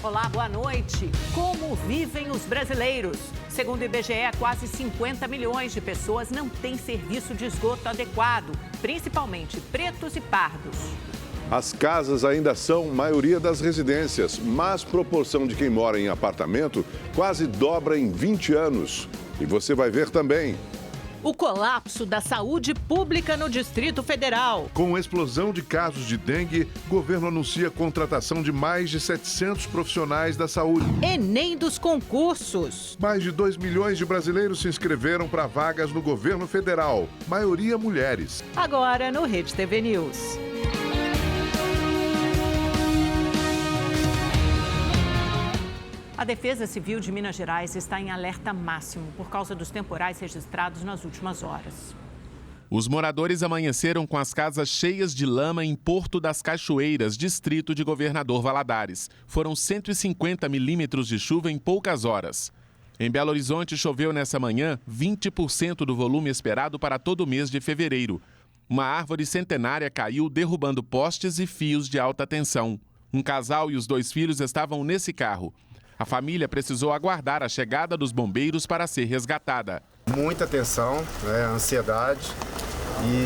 Olá, boa noite. Como vivem os brasileiros? Segundo o IBGE, quase 50 milhões de pessoas não têm serviço de esgoto adequado, principalmente pretos e pardos. As casas ainda são maioria das residências, mas proporção de quem mora em apartamento quase dobra em 20 anos. E você vai ver também. O colapso da saúde pública no Distrito Federal. Com explosão de casos de dengue, o governo anuncia a contratação de mais de 700 profissionais da saúde. Enem dos concursos. Mais de 2 milhões de brasileiros se inscreveram para vagas no governo federal, maioria mulheres. Agora no Rede TV News. A Defesa Civil de Minas Gerais está em alerta máximo por causa dos temporais registrados nas últimas horas. Os moradores amanheceram com as casas cheias de lama em Porto das Cachoeiras, distrito de Governador Valadares. Foram 150 milímetros de chuva em poucas horas. Em Belo Horizonte, choveu nessa manhã 20% do volume esperado para todo o mês de fevereiro. Uma árvore centenária caiu, derrubando postes e fios de alta tensão. Um casal e os 2 filhos estavam nesse carro. A família precisou aguardar a chegada dos bombeiros para ser resgatada. Muita tensão, ansiedade,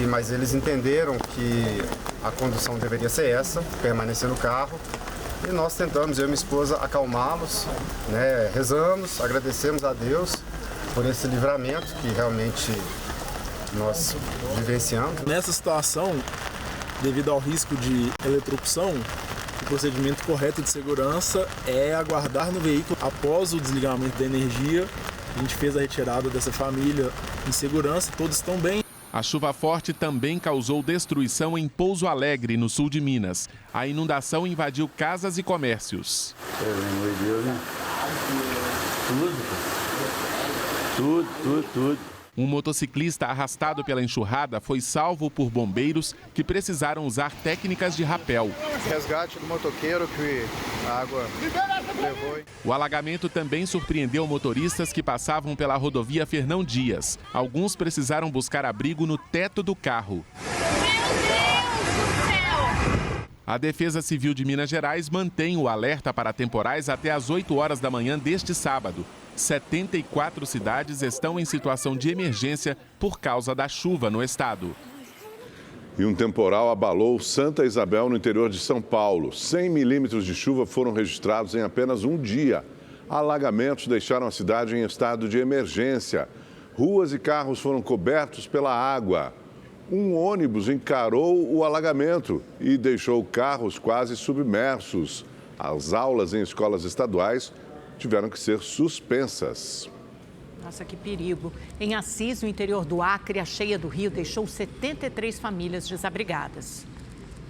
mas eles entenderam que a condução deveria ser essa, permanecer no carro. E nós tentamos, eu e minha esposa, acalmá-los, rezamos, agradecemos a Deus por esse livramento que realmente nós vivenciamos. Nessa situação, devido ao risco de eletrocução, o procedimento correto de segurança é aguardar no veículo. Após o desligamento da energia, a gente fez a retirada dessa família em segurança, todos estão bem. A chuva forte também causou destruição em Pouso Alegre, no sul de Minas. A inundação invadiu casas e comércios. Pelo amor de Deus, né? Tudo. Um motociclista arrastado pela enxurrada foi salvo por bombeiros que precisaram usar técnicas de rapel. Resgate do motoqueiro que a água levou. O alagamento também surpreendeu motoristas que passavam pela rodovia Fernão Dias. Alguns precisaram buscar abrigo no teto do carro. A Defesa Civil de Minas Gerais mantém o alerta para temporais até às 8 horas da manhã deste sábado. 74 cidades estão em situação de emergência por causa da chuva no estado. E um temporal abalou Santa Isabel, no interior de São Paulo. 100 milímetros de chuva foram registrados em apenas um dia. Alagamentos deixaram a cidade em estado de emergência. Ruas e carros foram cobertos pela água. Um ônibus encarou o alagamento e deixou carros quase submersos. As aulas em escolas estaduais tiveram que ser suspensas. Nossa, que perigo. Em Assis, no interior do Acre, a cheia do rio deixou 73 famílias desabrigadas.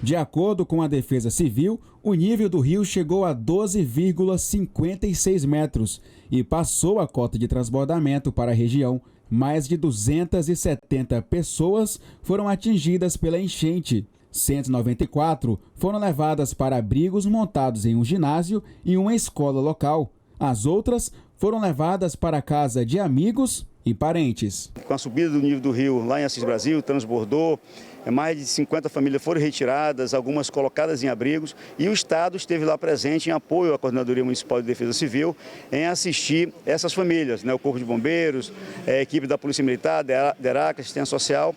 De acordo com a Defesa Civil, o nível do rio chegou a 12,56 metros e passou a cota de transbordamento para a região. Mais de 270 pessoas foram atingidas pela enchente. 194 foram levadas para abrigos montados em um ginásio e uma escola local. As outras foram levadas para a casa de amigos e parentes. Com a subida do nível do rio lá em Assis Brasil, transbordou, mais de 50 famílias foram retiradas, algumas colocadas em abrigos, e o Estado esteve lá presente em apoio à Coordenadoria Municipal de Defesa Civil em assistir essas famílias, o Corpo de Bombeiros, a equipe da Polícia Militar, DERAC, Assistência Social,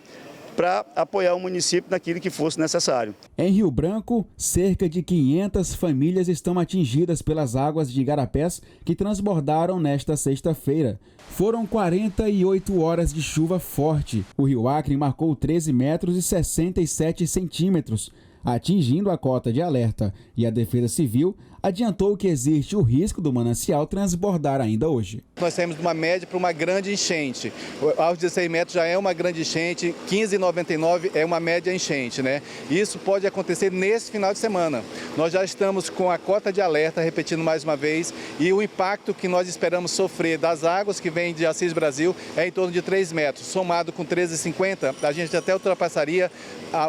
para apoiar o município naquilo que fosse necessário. Em Rio Branco, cerca de 500 famílias estão atingidas pelas águas de igarapés que transbordaram nesta sexta-feira. Foram 48 horas de chuva forte. O Rio Acre marcou 13 metros e 67 centímetros, atingindo a cota de alerta, e a Defesa Civil adiantou que existe o risco do manancial transbordar ainda hoje. Nós saímos de uma média para uma grande enchente. Aos 16 metros já é uma grande enchente, 15,99 é uma média enchente, Isso pode acontecer nesse final de semana. Nós já estamos com a cota de alerta, repetindo mais uma vez, e o impacto que nós esperamos sofrer das águas que vêm de Assis Brasil é em torno de 3 metros. Somado com 13,50, a gente até ultrapassaria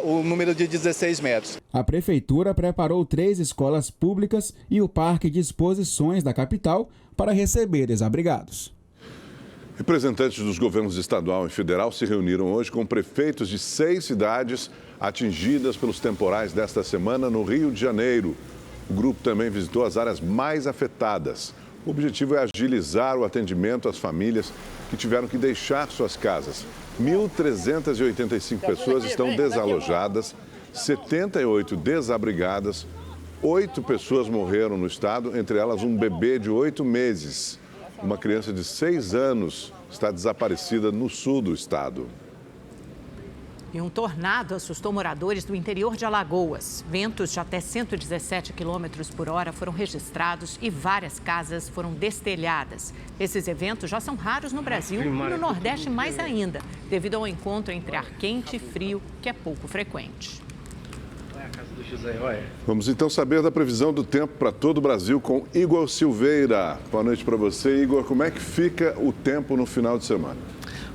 o número de 16 metros. A Prefeitura preparou 3 escolas públicas e o Parque de Exposições da capital para receber desabrigados. Representantes dos governos estadual e federal se reuniram hoje com prefeitos de 6 cidades atingidas pelos temporais desta semana no Rio de Janeiro. O grupo também visitou as áreas mais afetadas. O objetivo é agilizar o atendimento às famílias que tiveram que deixar suas casas. 1.385 pessoas estão desalojadas, 78 desabrigadas, 8 pessoas morreram no estado, entre elas um bebê de 8 meses. Uma criança de 6 anos está desaparecida no sul do estado. E um tornado assustou moradores do interior de Alagoas. Ventos de até 117 km por hora foram registrados e várias casas foram destelhadas. Esses eventos já são raros no Brasil e no Nordeste mais ainda, devido ao encontro entre ar quente e frio, que é pouco frequente. Vamos então saber da previsão do tempo para todo o Brasil com Igor Silveira. Boa noite para você, Igor. Como é que fica o tempo no final de semana?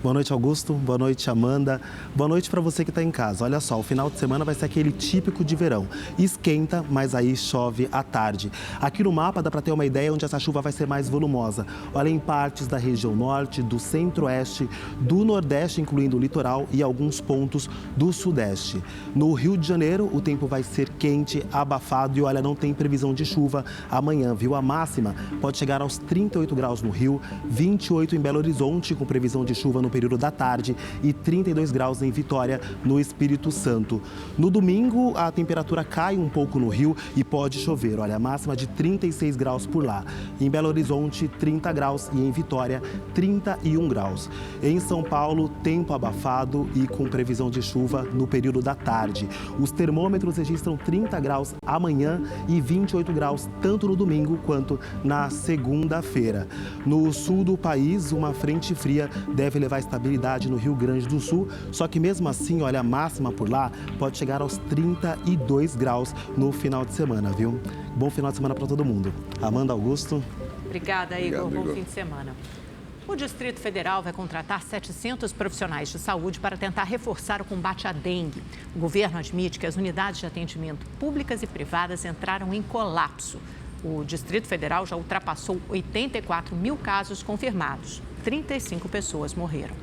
Boa noite, Augusto. Boa noite, Amanda. Boa noite para você que está em casa. Olha só, o final de semana vai ser aquele típico de verão. Esquenta, mas aí chove à tarde. Aqui no mapa dá para ter uma ideia onde essa chuva vai ser mais volumosa. Olha, em partes da região norte, do centro-oeste, do nordeste, incluindo o litoral e alguns pontos do sudeste. No Rio de Janeiro, o tempo vai ser quente, abafado e olha, não tem previsão de chuva amanhã, viu? A máxima pode chegar aos 38 graus no Rio, 28 em Belo Horizonte, com previsão de chuva no período da tarde e 32 graus em Vitória, no Espírito Santo. No domingo, a temperatura cai um pouco no Rio e pode chover. Olha, a máxima de 36 graus por lá. Em Belo Horizonte, 30 graus e em Vitória, 31 graus. Em São Paulo, tempo abafado e com previsão de chuva no período da tarde. Os termômetros registram 30 graus amanhã e 28 graus tanto no domingo quanto na segunda-feira. No sul do país, uma frente fria deve levar estabilidade no Rio Grande do Sul, só que mesmo assim, olha, a máxima por lá pode chegar aos 32 graus no final de semana, viu? Bom final de semana para todo mundo. Amanda, Augusto. Obrigada, Igor. Bom fim de semana. O Distrito Federal vai contratar 700 profissionais de saúde para tentar reforçar o combate à dengue. O governo admite que as unidades de atendimento públicas e privadas entraram em colapso. O Distrito Federal já ultrapassou 84 mil casos confirmados. 35 pessoas morreram.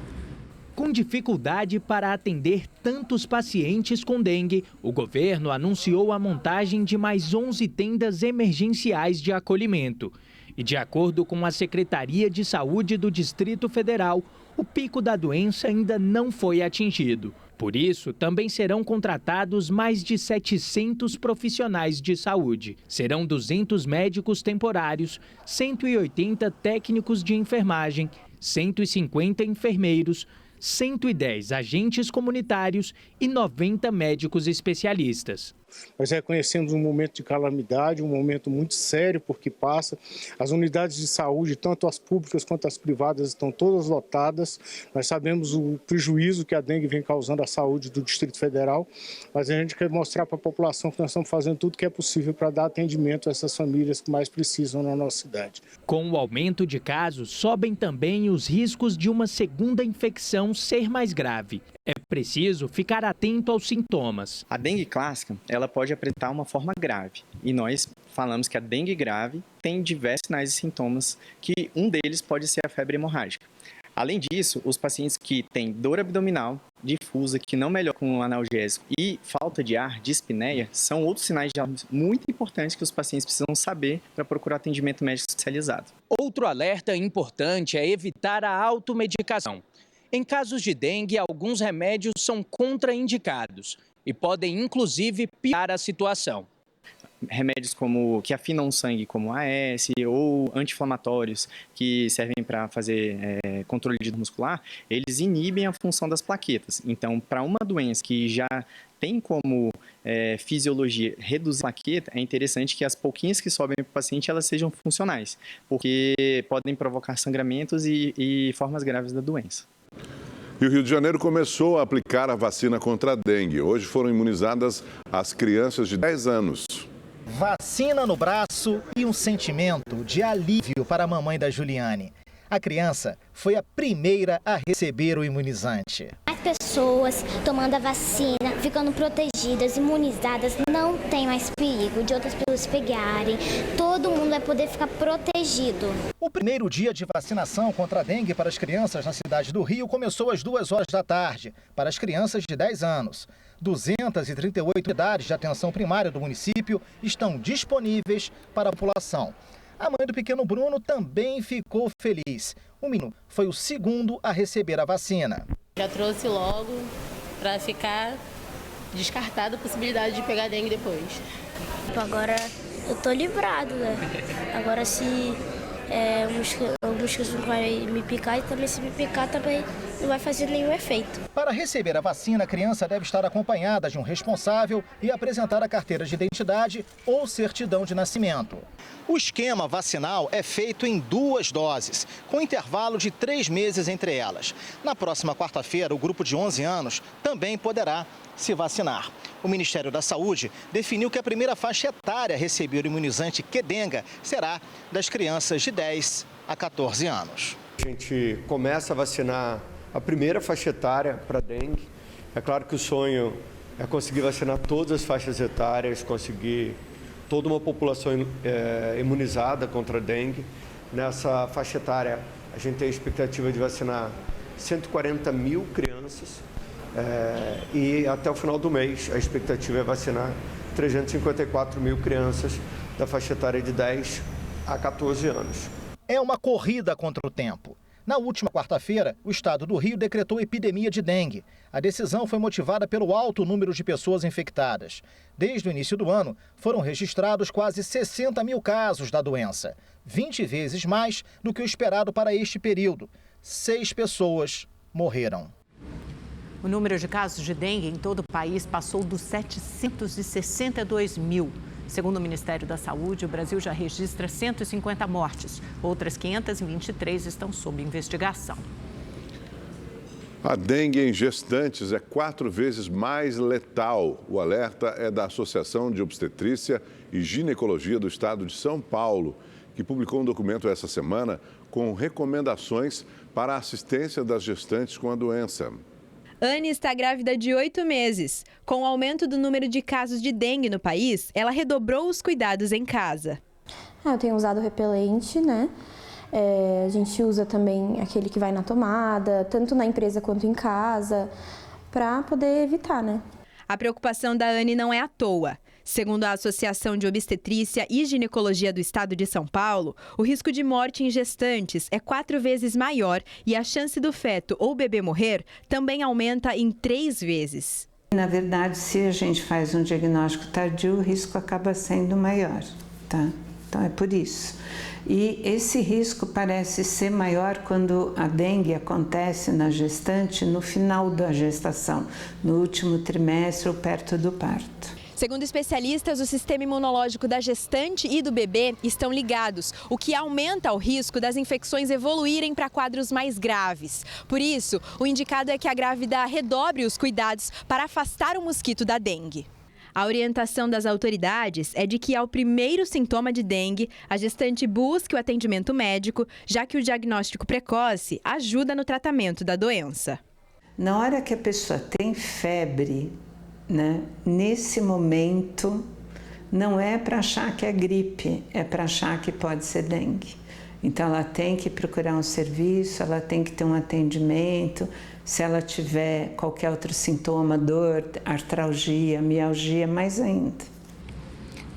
Com dificuldade para atender tantos pacientes com dengue, o governo anunciou a montagem de mais 11 tendas emergenciais de acolhimento. E de acordo com a Secretaria de Saúde do Distrito Federal, o pico da doença ainda não foi atingido. Por isso, também serão contratados mais de 700 profissionais de saúde. Serão 200 médicos temporários, 180 técnicos de enfermagem, 150 enfermeiros, 110 agentes comunitários e 90 médicos especialistas. Nós reconhecemos um momento de calamidade, um momento muito sério porque passa. As unidades de saúde, tanto as públicas quanto as privadas, estão todas lotadas. Nós sabemos o prejuízo que a dengue vem causando à saúde do Distrito Federal, mas a gente quer mostrar para a população que nós estamos fazendo tudo que é possível para dar atendimento a essas famílias que mais precisam na nossa cidade. Com o aumento de casos, sobem também os riscos de uma segunda infecção ser mais grave. É preciso ficar atento aos sintomas. A dengue clássica, ela pode apresentar uma forma grave. E nós falamos que a dengue grave tem diversos sinais e sintomas, que um deles pode ser a febre hemorrágica. Além disso, os pacientes que têm dor abdominal difusa, que não melhora com o analgésico, e falta de ar, dispneia, são outros sinais de alarme muito importantes que os pacientes precisam saber para procurar atendimento médico especializado. Outro alerta importante é evitar a automedicação. Em casos de dengue, alguns remédios são contraindicados e podem, inclusive, piorar a situação. Remédios que afinam o sangue, como AS, ou anti-inflamatórios, que servem para fazer controle de dor muscular, eles inibem a função das plaquetas. Então, para uma doença que já tem como fisiologia reduzir a plaqueta, é interessante que as pouquinhas que sobem para o paciente elas sejam funcionais, porque podem provocar sangramentos e formas graves da doença. E o Rio de Janeiro começou a aplicar a vacina contra a dengue. Hoje foram imunizadas as crianças de 10 anos. Vacina no braço e um sentimento de alívio para a mamãe da Juliane. A criança foi a primeira a receber o imunizante. Mas pessoas tomando a vacina, ficando protegidas, imunizadas, não tem mais perigo de outras pessoas pegarem. Todo mundo vai poder ficar protegido. O primeiro dia de vacinação contra a dengue para as crianças na cidade do Rio começou às 2 horas da tarde, para as crianças de 10 anos. 238 unidades de atenção primária do município estão disponíveis para a população. A mãe do pequeno Bruno também ficou feliz. O menino foi o segundo a receber a vacina. Já trouxe logo para ficar descartada a possibilidade de pegar dengue depois. Agora eu tô livrado, né? Agora se o mosquito vai me picar e também se me picar também não vai fazer nenhum efeito. Para receber a vacina, a criança deve estar acompanhada de um responsável e apresentar a carteira de identidade ou certidão de nascimento. O esquema vacinal é feito em 2 doses, com intervalo de 3 meses entre elas. Na próxima quarta-feira, o grupo de 11 anos também poderá se vacinar. O Ministério da Saúde definiu que a primeira faixa etária a receber o imunizante Qdenga será das crianças de 10 a 14 anos. A gente começa a vacinar a primeira faixa etária para dengue. É claro que o sonho é conseguir vacinar todas as faixas etárias, conseguir toda uma população imunizada contra a dengue. Nessa faixa etária, a gente tem a expectativa de vacinar 140 mil crianças e até o final do mês a expectativa é vacinar 354 mil crianças da faixa etária de 10 a 14 anos. É uma corrida contra o tempo. Na última quarta-feira, o estado do Rio decretou epidemia de dengue. A decisão foi motivada pelo alto número de pessoas infectadas. Desde o início do ano, foram registrados quase 60 mil casos da doença, 20 vezes mais do que o esperado para este período. 6 pessoas morreram. O número de casos de dengue em todo o país passou dos 762 mil. Segundo o Ministério da Saúde, o Brasil já registra 150 mortes. Outras 523 estão sob investigação. A dengue em gestantes é 4 vezes mais letal. O alerta é da Associação de Obstetrícia e Ginecologia do Estado de São Paulo, que publicou um documento essa semana com recomendações para a assistência das gestantes com a doença. Anne está grávida de 8 meses. Com o aumento do número de casos de dengue no país, ela redobrou os cuidados em casa. Eu tenho usado repelente, né? A gente usa também aquele que vai na tomada, tanto na empresa quanto em casa, para poder evitar, né? A preocupação da Anne não é à toa. Segundo a Associação de Obstetrícia e Ginecologia do Estado de São Paulo, o risco de morte em gestantes é 4 vezes maior e a chance do feto ou bebê morrer também aumenta em 3 vezes. Na verdade, se a gente faz um diagnóstico tardio, o risco acaba sendo maior, tá? Então é por isso. E esse risco parece ser maior quando a dengue acontece na gestante no final da gestação, no último trimestre ou perto do parto. Segundo especialistas, o sistema imunológico da gestante e do bebê estão ligados, o que aumenta o risco das infecções evoluírem para quadros mais graves. Por isso, o indicado é que a grávida redobre os cuidados para afastar o mosquito da dengue. A orientação das autoridades é de que, ao primeiro sintoma de dengue, a gestante busque o atendimento médico, já que o diagnóstico precoce ajuda no tratamento da doença. Na hora que a pessoa tem febre, né, nesse momento, não é para achar que é gripe, é para achar que pode ser dengue. Então, ela tem que procurar um serviço, ela tem que ter um atendimento. Se ela tiver qualquer outro sintoma, dor, artralgia, mialgia, mais ainda.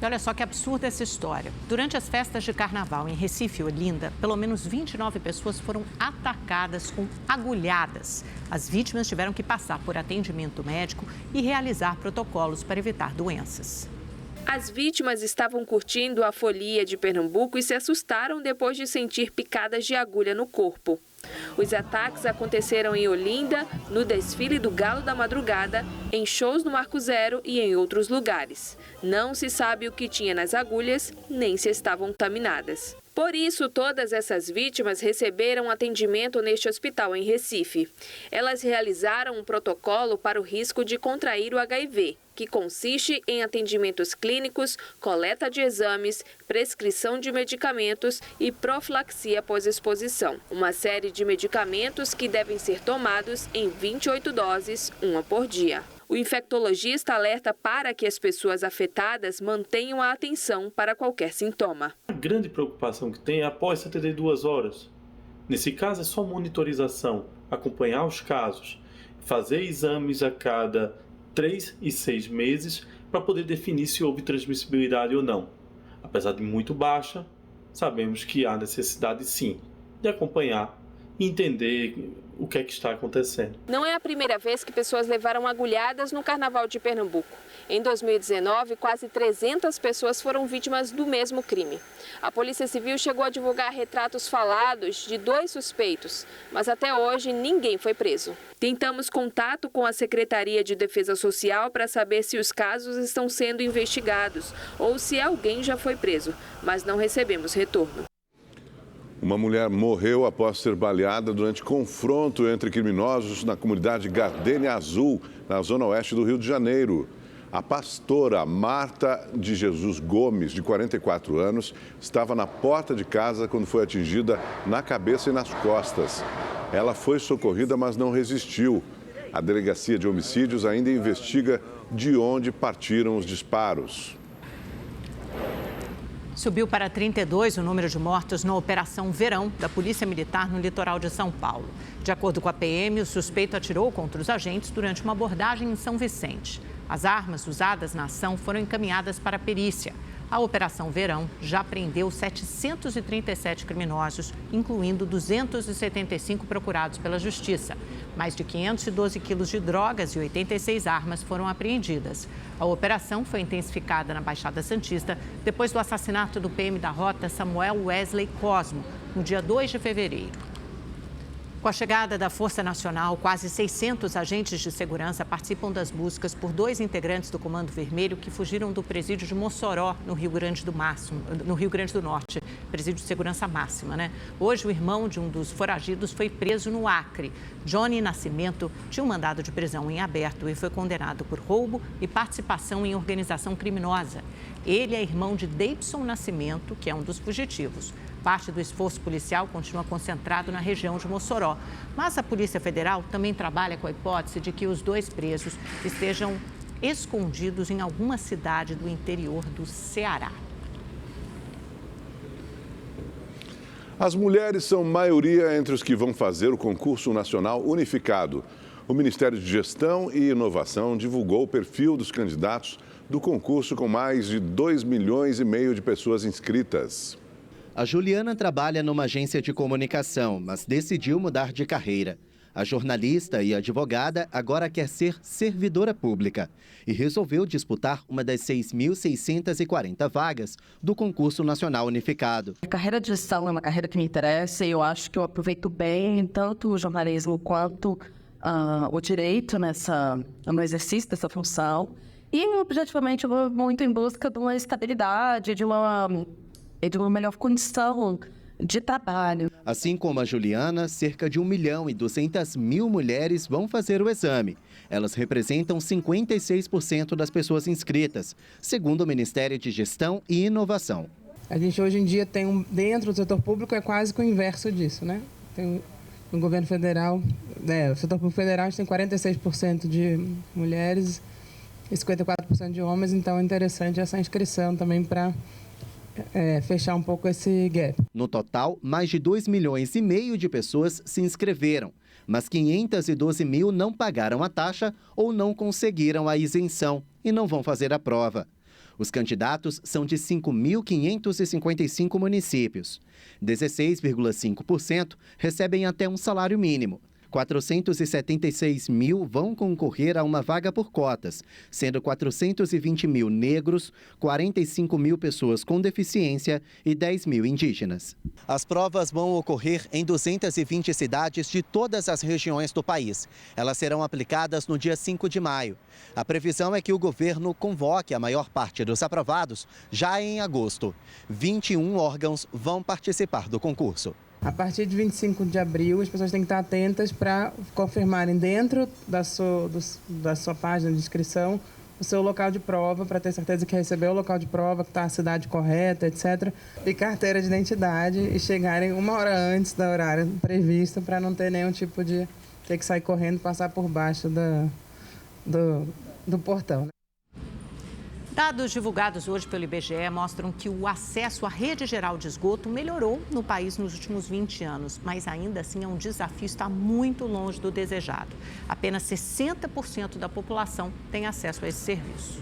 E olha só que absurda essa história. Durante as festas de carnaval em Recife e Olinda, pelo menos 29 pessoas foram atacadas com agulhadas. As vítimas tiveram que passar por atendimento médico e realizar protocolos para evitar doenças. As vítimas estavam curtindo a folia de Pernambuco e se assustaram depois de sentir picadas de agulha no corpo. Os ataques aconteceram em Olinda, no desfile do Galo da Madrugada, em shows no Marco Zero e em outros lugares. Não se sabe o que tinha nas agulhas, nem se estavam contaminadas. Por isso, todas essas vítimas receberam atendimento neste hospital em Recife. Elas realizaram um protocolo para o risco de contrair o HIV, que consiste em atendimentos clínicos, coleta de exames, prescrição de medicamentos e profilaxia pós-exposição. Uma série de medicamentos que devem ser tomados em 28 doses, uma por dia. O infectologista alerta para que as pessoas afetadas mantenham a atenção para qualquer sintoma. A grande preocupação que tem é após 72 horas. Nesse caso é só monitorização, acompanhar os casos, fazer exames a cada 3 e 6 meses para poder definir se houve transmissibilidade ou não. Apesar de muito baixa, sabemos que há necessidade sim de acompanhar e entender o que é que está acontecendo. Não é a primeira vez que pessoas levaram agulhadas no Carnaval de Pernambuco. Em 2019, quase 300 pessoas foram vítimas do mesmo crime. A Polícia Civil chegou a divulgar retratos falados de 2 suspeitos, mas até hoje ninguém foi preso. Tentamos contato com a Secretaria de Defesa Social para saber se os casos estão sendo investigados ou se alguém já foi preso, mas não recebemos retorno. Uma mulher morreu após ser baleada durante confronto entre criminosos na comunidade Gardênia Azul, na zona oeste do Rio de Janeiro. A pastora Marta de Jesus Gomes, de 44 anos, estava na porta de casa quando foi atingida na cabeça e nas costas. Ela foi socorrida, mas não resistiu. A Delegacia de Homicídios ainda investiga de onde partiram os disparos. Subiu para 32 o número de mortos na Operação Verão da Polícia Militar no litoral de São Paulo. De acordo com a PM, o suspeito atirou contra os agentes durante uma abordagem em São Vicente. As armas usadas na ação foram encaminhadas para a perícia. A Operação Verão já prendeu 737 criminosos, incluindo 275 procurados pela Justiça. Mais de 512 quilos de drogas e 86 armas foram apreendidas. A operação foi intensificada na Baixada Santista depois do assassinato do PM da Rota, Samuel Wesley Cosmo, no dia 2 de fevereiro. Com a chegada da Força Nacional, quase 600 agentes de segurança participam das buscas por 2 integrantes do Comando Vermelho que fugiram do presídio de Mossoró, no Rio Grande do Norte, presídio de segurança máxima, né? Hoje, o irmão de um dos foragidos foi preso no Acre. Johnny Nascimento tinha um mandado de prisão em aberto e foi condenado por roubo e participação em organização criminosa. Ele é irmão de Deibson Nascimento, que é um dos fugitivos. Parte do esforço policial continua concentrado na região de Mossoró. Mas a Polícia Federal também trabalha com a hipótese de que os 2 presos estejam escondidos em alguma cidade do interior do Ceará. As mulheres são maioria entre os que vão fazer o concurso nacional unificado. O Ministério de Gestão e Inovação divulgou o perfil dos candidatos do concurso com mais de 2,5 milhões de pessoas inscritas. A Juliana trabalha numa agência de comunicação, mas decidiu mudar de carreira. A jornalista e advogada agora quer ser servidora pública e resolveu disputar uma das 6.640 vagas do concurso nacional unificado. A carreira de gestão é uma carreira que me interessa e eu acho que eu aproveito bem tanto o jornalismo quanto o direito no exercício dessa função. E, objetivamente, eu vou muito em busca de uma estabilidade, de uma melhor condição de trabalho. Assim como a Juliana, cerca de 1.200.000 mulheres vão fazer o exame. Elas representam 56% das pessoas inscritas, segundo o Ministério de Gestão e Inovação. A gente hoje em dia tem dentro do setor público é quase que o inverso disso, né? No governo federal, o setor público federal a gente tem 46% de mulheres e 54% de homens, então é interessante essa inscrição também para fechar um pouco esse gap. No total, mais de 2,5 milhões de pessoas se inscreveram, mas 512 mil não pagaram a taxa ou não conseguiram a isenção e não vão fazer a prova. Os candidatos são de 5.555 municípios. 16,5% recebem até um salário mínimo. 476 mil vão concorrer a uma vaga por cotas, sendo 420 mil negros, 45 mil pessoas com deficiência e 10 mil indígenas. As provas vão ocorrer em 220 cidades de todas as regiões do país. Elas serão aplicadas no dia 5 de maio. A previsão é que o governo convoque a maior parte dos aprovados já em agosto. 21 órgãos vão participar do concurso. A partir de 25 de abril, as pessoas têm que estar atentas para confirmarem dentro da sua página de inscrição o seu local de prova, para ter certeza que recebeu o local de prova, que está a cidade correta, etc. E carteira de identidade e chegarem 1 hora antes do horário previsto para não ter nenhum tipo de ter que sair correndo e passar por baixo do portão. Dados divulgados hoje pelo IBGE mostram que o acesso à rede geral de esgoto melhorou no país nos últimos 20 anos, mas ainda assim é um desafio, está muito longe do desejado. Apenas 60% da população tem acesso a esse serviço.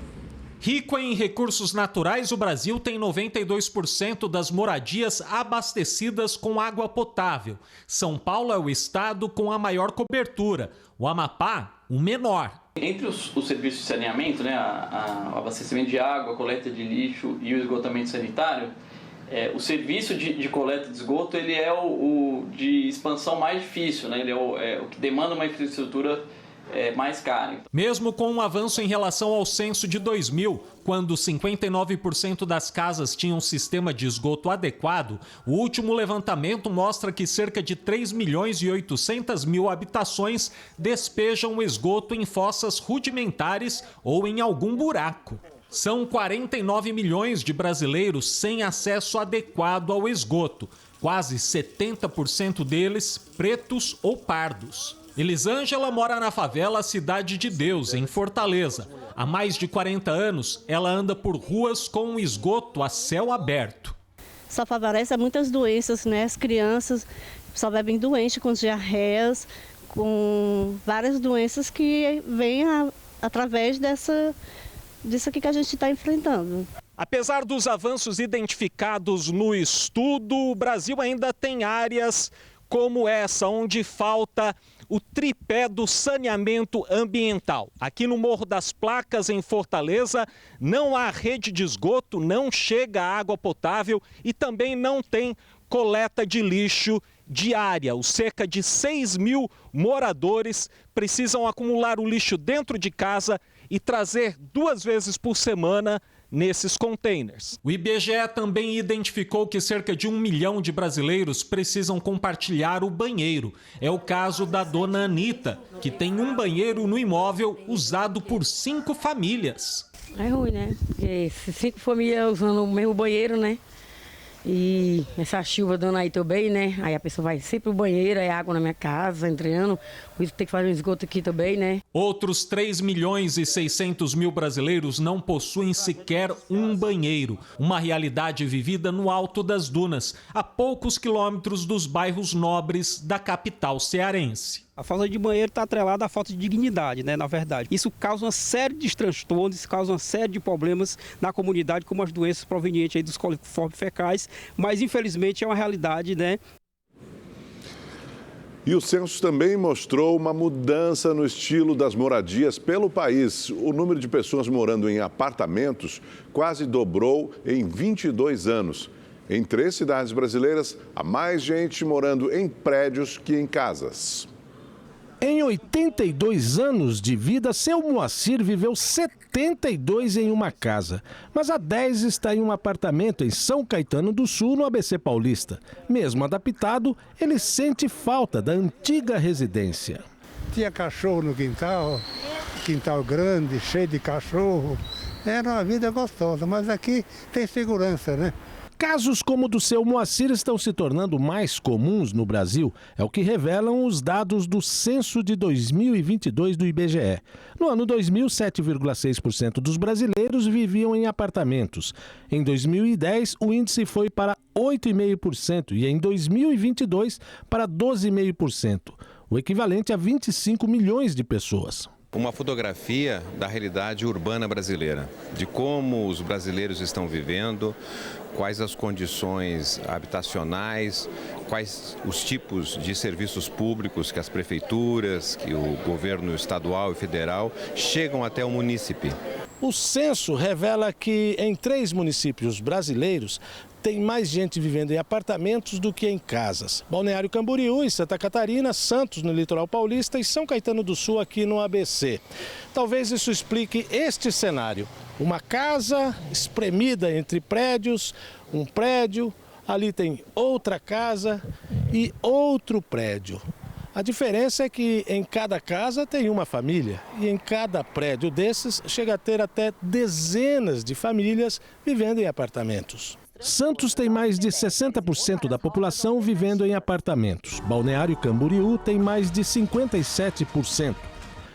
Rico em recursos naturais, o Brasil tem 92% das moradias abastecidas com água potável. São Paulo é o estado com a maior cobertura, o Amapá, o menor. Entre os serviços de saneamento, né, o abastecimento de água, a coleta de lixo e o esgotamento sanitário, o serviço de coleta de esgoto ele é o de expansão mais difícil, né, ele é o que demanda uma infraestrutura mais cara. Mesmo com um avanço em relação ao censo de 2000, quando 59% das casas tinham sistema de esgoto adequado, o último levantamento mostra que cerca de 3.800.000 habitações despejam esgoto em fossas rudimentares ou em algum buraco. São 49 milhões de brasileiros sem acesso adequado ao esgoto, quase 70% deles pretos ou pardos. Elisângela mora na favela Cidade de Deus, em Fortaleza. Há mais de 40 anos, ela anda por ruas com um esgoto a céu aberto. Só favorece muitas doenças, né? As crianças só bebem doentes com diarreias, com várias doenças que vêm através disso aqui que a gente está enfrentando. Apesar dos avanços identificados no estudo, o Brasil ainda tem áreas como essa, onde falta o tripé do saneamento ambiental. Aqui no Morro das Placas, em Fortaleza, não há rede de esgoto, não chega água potável e também não tem coleta de lixo diária. Os cerca de 6 mil moradores precisam acumular o lixo dentro de casa e trazer 2 vezes por semana nesses containers. O IBGE também identificou que cerca de 1 milhão de brasileiros precisam compartilhar o banheiro. É o caso da dona Anitta, que tem um banheiro no imóvel usado por 5 famílias. É ruim, né? Porque 5 famílias usando o mesmo banheiro, né? E essa chuva dando aí também, né? Aí a pessoa vai sempre pro banheiro, aí água na minha casa, entrando. Por isso tem que fazer um esgoto aqui também, né? Outros 3.600.000 brasileiros não possuem sequer um banheiro. Uma realidade vivida no alto das dunas, a poucos quilômetros dos bairros nobres da capital cearense. A falta de banheiro está atrelada à falta de dignidade, né, na verdade. Isso causa uma série de transtornos, causa uma série de problemas na comunidade, como as doenças provenientes aí dos coliformes fecais, mas infelizmente é uma realidade, né? E o censo também mostrou uma mudança no estilo das moradias pelo país. O número de pessoas morando em apartamentos quase dobrou em 22 anos. Em 3 cidades brasileiras, há mais gente morando em prédios que em casas. Em 82 anos de vida, seu Moacir viveu 72 em uma casa, mas há 10 está em um apartamento em São Caetano do Sul, no ABC Paulista. Mesmo adaptado, ele sente falta da antiga residência. Tinha cachorro no quintal, quintal grande, cheio de cachorro. Era uma vida gostosa, mas aqui tem segurança, né? Casos como o do seu Moacir estão se tornando mais comuns no Brasil, é o que revelam os dados do censo de 2022 do IBGE. No ano 2000, 7,6% dos brasileiros viviam em apartamentos. Em 2010, o índice foi para 8,5% e em 2022 para 12,5%, o equivalente a 25 milhões de pessoas. Uma fotografia da realidade urbana brasileira, de como os brasileiros estão vivendo, quais as condições habitacionais, quais os tipos de serviços públicos que as prefeituras, que o governo estadual e federal chegam até o munícipe. O censo revela que em 3 municípios brasileiros tem mais gente vivendo em apartamentos do que em casas. Balneário Camboriú, em Santa Catarina, Santos, no litoral paulista e São Caetano do Sul, aqui no ABC. Talvez isso explique este cenário. Uma casa espremida entre prédios, um prédio, ali tem outra casa e outro prédio. A diferença é que em cada casa tem uma família e em cada prédio desses chega a ter até dezenas de famílias vivendo em apartamentos. Santos tem mais de 60% da população vivendo em apartamentos. Balneário Camboriú tem mais de 57%,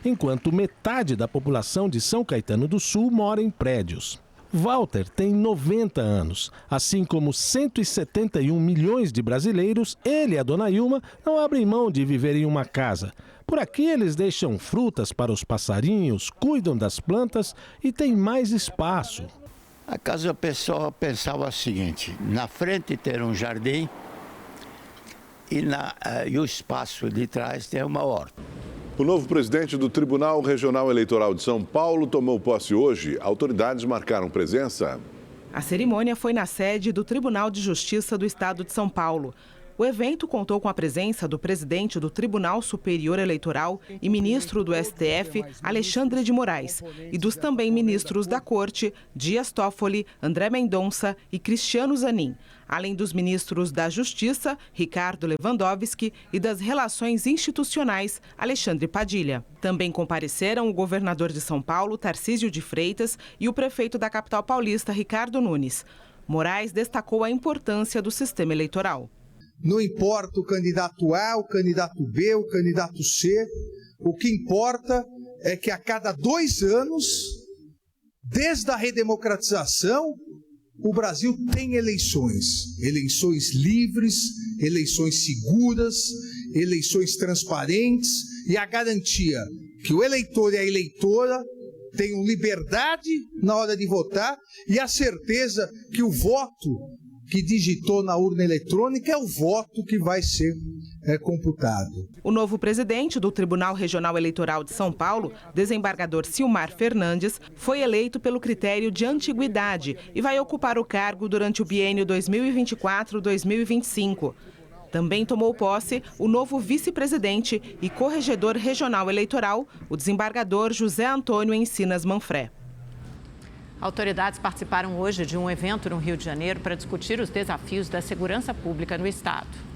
enquanto metade da população de São Caetano do Sul mora em prédios. Walter tem 90 anos. Assim como 171 milhões de brasileiros, ele e a dona Ilma não abrem mão de viver em uma casa. Por aqui eles deixam frutas para os passarinhos, cuidam das plantas e têm mais espaço. A casa o pessoal pensava o seguinte: na frente ter um jardim e o espaço de trás tem uma horta. O novo presidente do Tribunal Regional Eleitoral de São Paulo tomou posse hoje. Autoridades marcaram presença. A cerimônia foi na sede do Tribunal de Justiça do Estado de São Paulo. O evento contou com a presença do presidente do Tribunal Superior Eleitoral e ministro do STF, Alexandre de Moraes, e dos também ministros da Corte, Dias Toffoli, André Mendonça e Cristiano Zanin, além dos ministros da Justiça, Ricardo Lewandowski, e das Relações Institucionais, Alexandre Padilha. Também compareceram o governador de São Paulo, Tarcísio de Freitas, e o prefeito da capital paulista, Ricardo Nunes. Moraes destacou a importância do sistema eleitoral. Não importa o candidato A, o candidato B, o candidato C. O que importa é que a cada 2 anos, desde a redemocratização, o Brasil tem eleições. Eleições livres, eleições seguras, eleições transparentes e a garantia que o eleitor e a eleitora tenham liberdade na hora de votar e a certeza que o voto que digitou na urna eletrônica é o voto que vai ser computado. O novo presidente do Tribunal Regional Eleitoral de São Paulo, desembargador Silmar Fernandes, foi eleito pelo critério de antiguidade e vai ocupar o cargo durante o biênio 2024-2025. Também tomou posse o novo vice-presidente e corregedor regional eleitoral, o desembargador José Antônio Encinas Manfré. Autoridades participaram hoje de um evento no Rio de Janeiro para discutir os desafios da segurança pública no estado.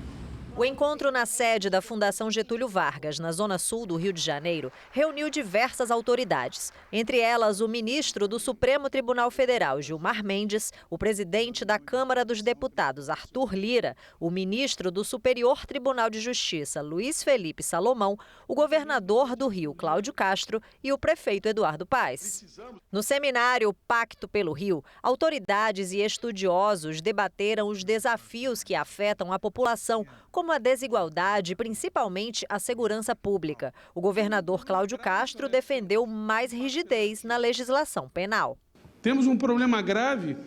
O encontro na sede da Fundação Getúlio Vargas, na zona sul do Rio de Janeiro, reuniu diversas autoridades. Entre elas, o ministro do Supremo Tribunal Federal, Gilmar Mendes, o presidente da Câmara dos Deputados, Arthur Lira, o ministro do Superior Tribunal de Justiça, Luiz Felipe Salomão, o governador do Rio, Cláudio Castro, e o prefeito Eduardo Paes. No seminário Pacto pelo Rio, autoridades e estudiosos debateram os desafios que afetam a população, como a desigualdade e principalmente a segurança pública. O governador Cláudio Castro defendeu mais rigidez na legislação penal. Temos um problema grave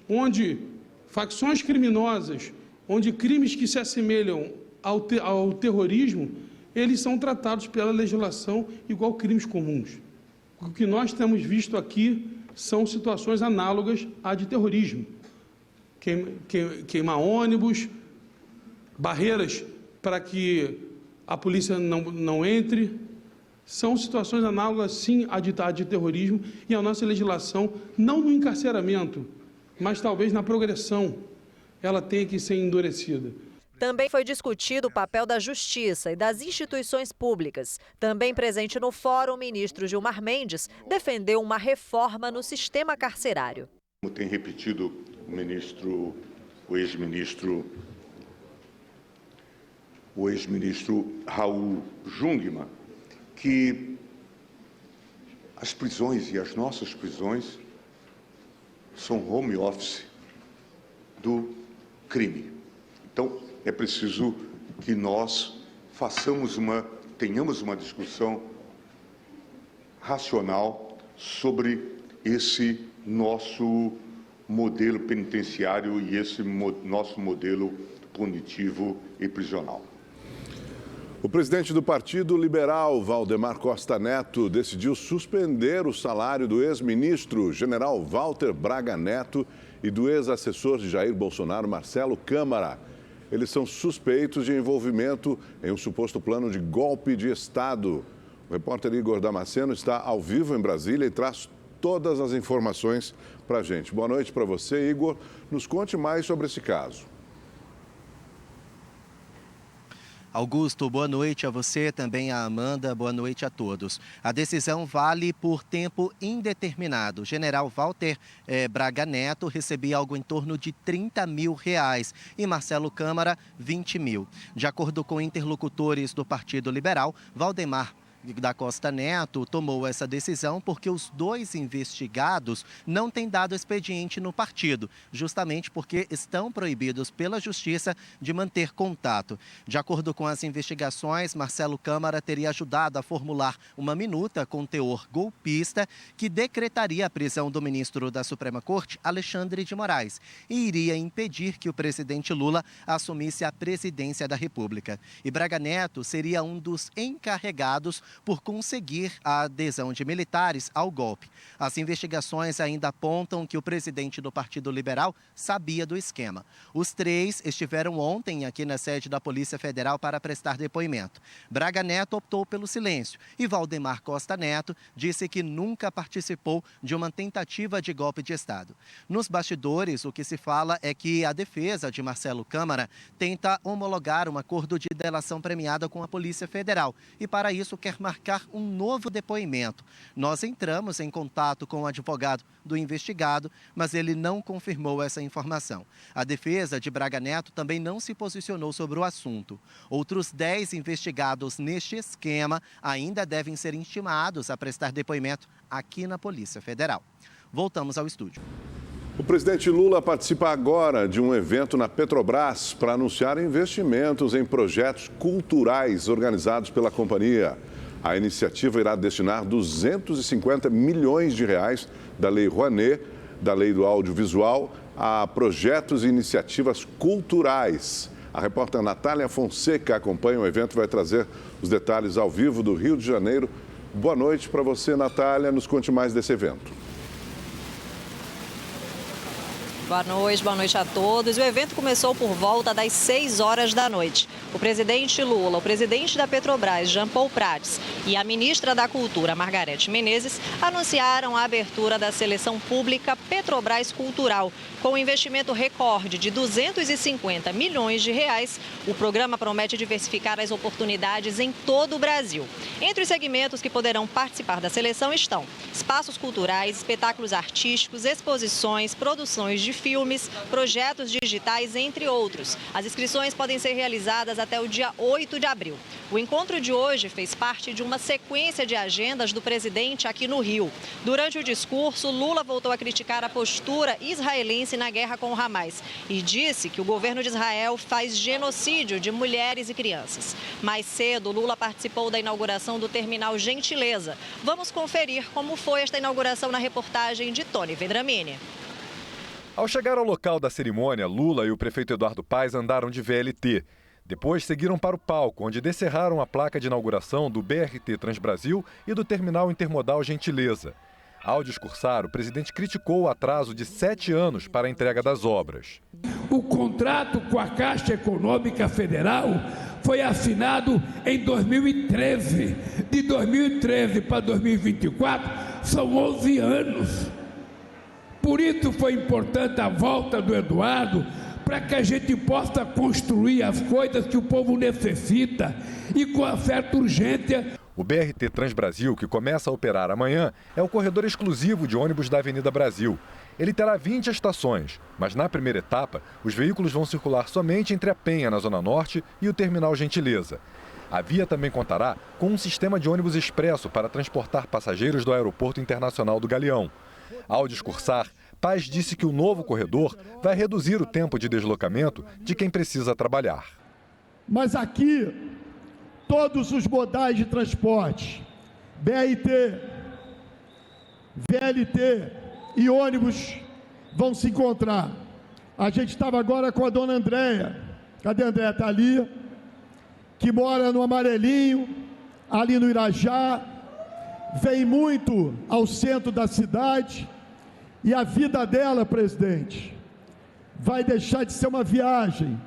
onde facções criminosas, onde crimes que se assemelham ao terrorismo, eles são tratados pela legislação igual crimes comuns. O que nós temos visto aqui são situações análogas à de terrorismo. Queimar ônibus, barreiras para que a polícia não entre, são situações análogas, sim, à de terrorismo e a nossa legislação, não no encarceramento, mas talvez na progressão, ela tenha que ser endurecida. Também foi discutido o papel da Justiça e das instituições públicas. Também presente no fórum, o ministro Gilmar Mendes defendeu uma reforma no sistema carcerário. Como tem repetido o ex-ministro Raul Jungmann, que as prisões e as nossas prisões são home office do crime. Então, é preciso que nós tenhamos uma discussão racional sobre esse nosso modelo penitenciário e esse nosso modelo punitivo e prisional. O presidente do Partido Liberal, Valdemar Costa Neto, decidiu suspender o salário do ex-ministro general Walter Braga Neto e do ex-assessor de Jair Bolsonaro, Marcelo Câmara. Eles são suspeitos de envolvimento em um suposto plano de golpe de Estado. O repórter Igor Damasceno está ao vivo em Brasília e traz todas as informações para a gente. Boa noite para você, Igor. Nos conte mais sobre esse caso. Augusto, boa noite a você, também a Amanda, boa noite a todos. A decisão vale por tempo indeterminado. O general Walter Braga Neto recebia algo em torno de R$30 mil e Marcelo Câmara, 20 mil. De acordo com interlocutores do Partido Liberal, Valdemar da Costa Neto tomou essa decisão porque os dois investigados não têm dado expediente no partido, justamente porque estão proibidos pela Justiça de manter contato. De acordo com as investigações, Marcelo Câmara teria ajudado a formular uma minuta com teor golpista que decretaria a prisão do ministro da Suprema Corte, Alexandre de Moraes, e iria impedir que o presidente Lula assumisse a presidência da República. E Braga Neto seria um dos encarregados por conseguir a adesão de militares ao golpe. As investigações ainda apontam que o presidente do Partido Liberal sabia do esquema. Os três estiveram ontem aqui na sede da Polícia Federal para prestar depoimento. Braga Neto optou pelo silêncio e Valdemar Costa Neto disse que nunca participou de uma tentativa de golpe de Estado. Nos bastidores, o que se fala é que a defesa de Marcelo Câmara tenta homologar um acordo de delação premiada com a Polícia Federal e, para isso, quer marcar um novo depoimento. Nós entramos em contato com o advogado do investigado, mas ele não confirmou essa informação. A defesa de Braga Neto também não se posicionou sobre o assunto. Outros 10 investigados neste esquema ainda devem ser intimados a prestar depoimento aqui na Polícia Federal. Voltamos ao estúdio. O presidente Lula participa agora de um evento na Petrobras para anunciar investimentos em projetos culturais organizados pela companhia. A iniciativa irá destinar 250 milhões de reais da Lei Rouanet, da Lei do Audiovisual, a projetos e iniciativas culturais. A repórter Natália Fonseca acompanha o evento e vai trazer os detalhes ao vivo do Rio de Janeiro. Boa noite para você, Natália. Nos conte mais desse evento. Boa noite a todos. O evento começou por volta das 6 horas da noite. O presidente Lula, o presidente da Petrobras, Jean Paul Prats, e a ministra da Cultura, Margarete Menezes, anunciaram a abertura da seleção pública Petrobras Cultural. Com um investimento recorde de 250 milhões de reais, o programa promete diversificar as oportunidades em todo o Brasil. Entre os segmentos que poderão participar da seleção estão espaços culturais, espetáculos artísticos, exposições, produções de filmes, projetos digitais, entre outros. As inscrições podem ser realizadas até o dia 8 de abril. O encontro de hoje fez parte de uma sequência de agendas do presidente aqui no Rio. Durante o discurso, Lula voltou a criticar a postura israelense na guerra com o Hamas e disse que o governo de Israel faz genocídio de mulheres e crianças. Mais cedo, Lula participou da inauguração do terminal Gentileza. Vamos conferir como foi esta inauguração na reportagem de Tony Vendramini. Ao chegar ao local da cerimônia, Lula e o prefeito Eduardo Paes andaram de VLT. Depois seguiram para o palco, onde descerraram a placa de inauguração do BRT Transbrasil e do terminal intermodal Gentileza. Ao discursar, o presidente criticou o atraso de 7 anos para a entrega das obras. O contrato com a Caixa Econômica Federal foi assinado em 2013. De 2013 para 2024 são 11 anos. Por isso foi importante a volta do Eduardo, para que a gente possa construir as coisas que o povo necessita e com certa urgência. O BRT Transbrasil, que começa a operar amanhã, é o corredor exclusivo de ônibus da Avenida Brasil. Ele terá 20 estações, mas na primeira etapa, os veículos vão circular somente entre a Penha, na Zona Norte, e o terminal Gentileza. A via também contará com um sistema de ônibus expresso para transportar passageiros do Aeroporto Internacional do Galeão. Ao discursar, Paes disse que o novo corredor vai reduzir o tempo de deslocamento de quem precisa trabalhar. Mas aqui, todos os modais de transporte, BRT, VLT e ônibus vão se encontrar. A gente estava agora com a dona Andréia. Cadê a Andréia? Está ali. Que mora no Amarelinho, ali no Irajá. Vem muito ao centro da cidade. E a vida dela, presidente, vai deixar de ser uma viagem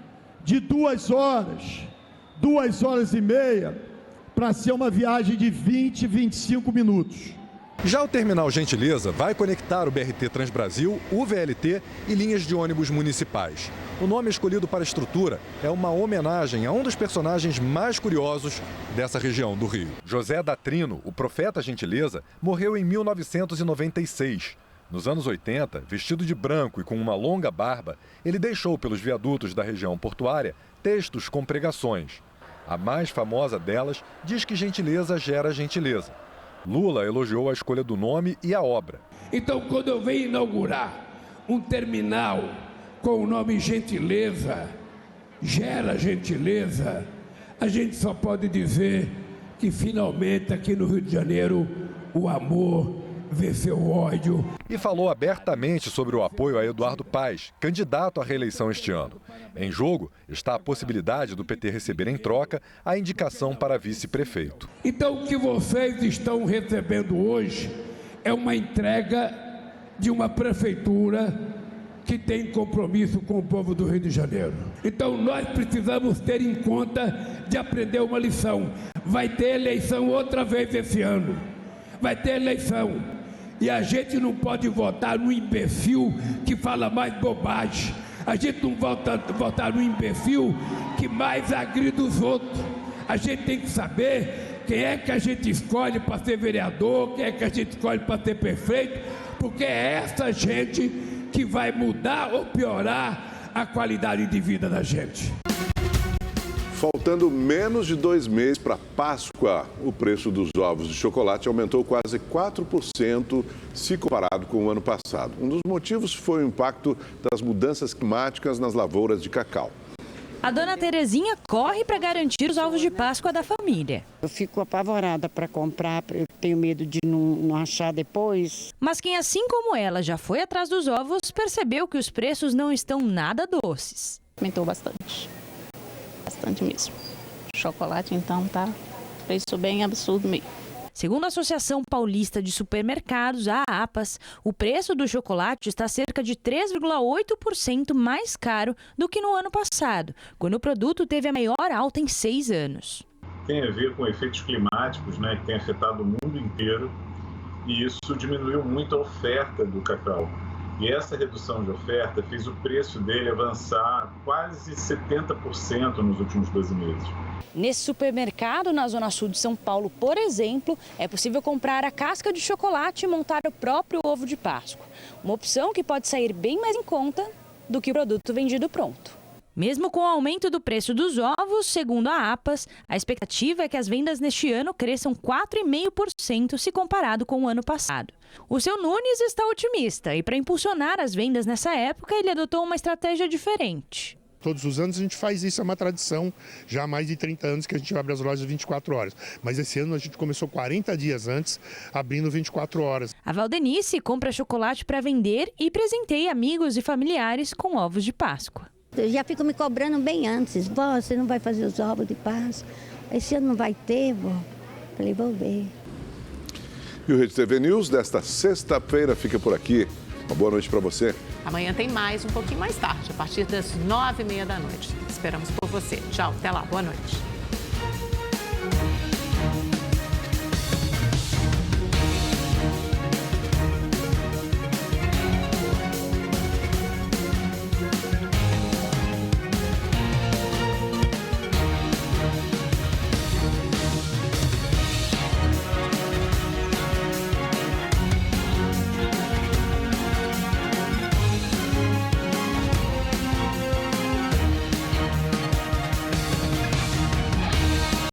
de 2 horas, 2 horas e meia, para ser uma viagem de 20, 25 minutos. Já o Terminal Gentileza vai conectar o BRT Transbrasil, o VLT e linhas de ônibus municipais. O nome escolhido para a estrutura é uma homenagem a um dos personagens mais curiosos dessa região do Rio. José Datrino, o profeta Gentileza, morreu em 1996. Nos anos 80, vestido de branco e com uma longa barba, ele deixou pelos viadutos da região portuária textos com pregações. A mais famosa delas diz que gentileza gera gentileza. Lula elogiou a escolha do nome e a obra. Então, quando eu venho inaugurar um terminal com o nome Gentileza, gera gentileza, a gente só pode dizer que finalmente aqui no Rio de Janeiro o amor venceu o ódio. E falou abertamente sobre o apoio a Eduardo Paes, candidato à reeleição este ano. Em jogo está a possibilidade do PT receber em troca a indicação para vice-prefeito. Então o que vocês estão recebendo hoje é uma entrega de uma prefeitura que tem compromisso com o povo do Rio de Janeiro. Então nós precisamos ter em conta de aprender uma lição. Vai ter eleição outra vez esse ano. Vai ter eleição. E a gente não pode votar no imbecil que fala mais bobagem. A gente não votar no imbecil que mais agride os outros. A gente tem que saber quem é que a gente escolhe para ser vereador, quem é que a gente escolhe para ser prefeito, porque é essa gente que vai mudar ou piorar a qualidade de vida da gente. Faltando menos de 2 meses para Páscoa, o preço dos ovos de chocolate aumentou quase 4% se comparado com o ano passado. Um dos motivos foi o impacto das mudanças climáticas nas lavouras de cacau. A dona Terezinha corre para garantir os ovos de Páscoa da família. Eu fico apavorada para comprar, eu tenho medo de não achar depois. Mas quem, assim como ela, já foi atrás dos ovos, percebeu que os preços não estão nada doces. Aumentou bastante. Bastante mesmo. Chocolate, então, tá preço bem absurdo mesmo. Segundo a Associação Paulista de Supermercados, a APAS, o preço do chocolate está cerca de 3,8% mais caro do que no ano passado, quando o produto teve a maior alta em 6 anos. Tem a ver com efeitos climáticos, né, que tem afetado o mundo inteiro, e isso diminuiu muito a oferta do cacau. E essa redução de oferta fez o preço dele avançar quase 70% nos últimos 12 meses. Nesse supermercado na Zona Sul de São Paulo, por exemplo, é possível comprar a casca de chocolate e montar o próprio ovo de Páscoa. Uma opção que pode sair bem mais em conta do que o produto vendido pronto. Mesmo com o aumento do preço dos ovos, segundo a APAS, a expectativa é que as vendas neste ano cresçam 4,5% se comparado com o ano passado. O seu Nunes está otimista e, para impulsionar as vendas nessa época, ele adotou uma estratégia diferente. Todos os anos a gente faz isso, é uma tradição, já há mais de 30 anos que a gente abre as lojas 24 horas. Mas esse ano a gente começou 40 dias antes, abrindo 24 horas. A Valdenice compra chocolate para vender e presenteia amigos e familiares com ovos de Páscoa. Eu já fico me cobrando bem antes. Vó, você não vai fazer os ovos de Páscoa? Esse ano não vai ter, vó? Falei, vou ver. E o Rede TV News desta sexta-feira fica por aqui. Uma boa noite para você. Amanhã tem mais, um pouquinho mais tarde, a partir das 9h30 da noite. Esperamos por você. Tchau, até lá, boa noite.